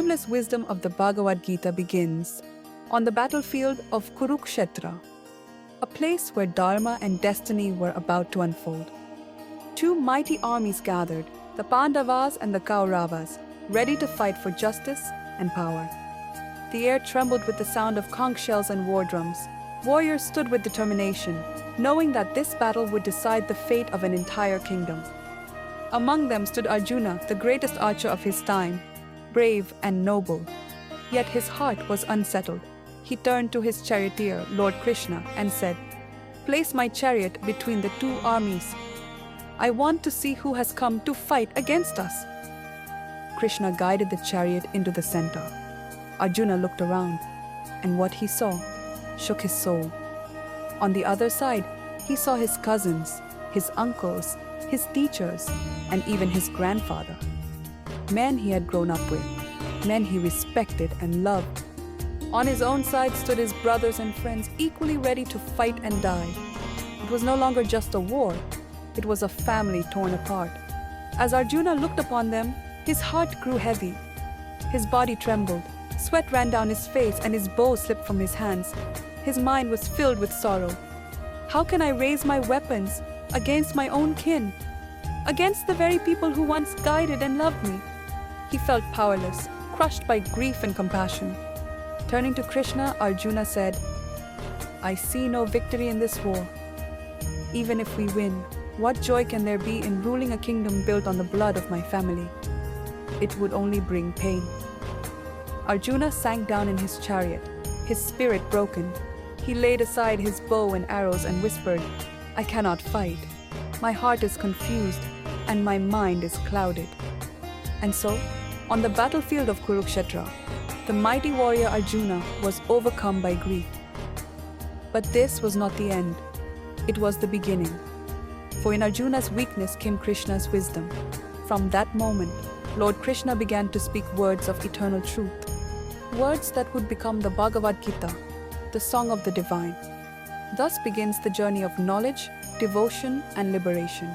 timeless wisdom of the Bhagavad Gita begins on the battlefield of Kurukshetra, a place where Dharma and destiny were about to unfold. Two mighty armies gathered, the Pandavas and the Kauravas, ready to fight for justice and power. The air trembled with the sound of conch shells and war drums. Warriors stood with determination, knowing that this battle would decide the fate of an entire kingdom. Among them stood Arjuna, the greatest archer of his time, brave and noble. Yet his heart was unsettled. He turned to his charioteer, Lord Krishna, and said, "Place my chariot between the two armies. I want to see who has come to fight against us." Krishna guided the chariot into the center. Arjuna looked around, and what he saw shook his soul. On the other side, he saw his cousins, his uncles, his teachers, and even his grandfather. Men he had grown up with, men he respected and loved. On his own side stood his brothers and friends, equally ready to fight and die. It was no longer just a war, it was a family torn apart. As Arjuna looked upon them, his heart grew heavy. His body trembled, sweat ran down his face, and his bow slipped from his hands. His mind was filled with sorrow. How can I raise my weapons against my own kin, against the very people who once guided and loved me? He felt powerless, crushed by grief and compassion. Turning to Krishna, Arjuna said, "I see no victory in this war. Even if we win, what joy can there be in ruling a kingdom built on the blood of my family? It would only bring pain." Arjuna sank down in his chariot, his spirit broken. He laid aside his bow and arrows and whispered, "I cannot fight. My heart is confused and my mind is clouded." And so, on the battlefield of Kurukshetra, the mighty warrior Arjuna was overcome by grief. But this was not the end. It was the beginning. For in Arjuna's weakness came Krishna's wisdom. From that moment, Lord Krishna began to speak words of eternal truth, words that would become the Bhagavad Gita, the song of the divine. Thus begins the journey of knowledge, devotion, and liberation.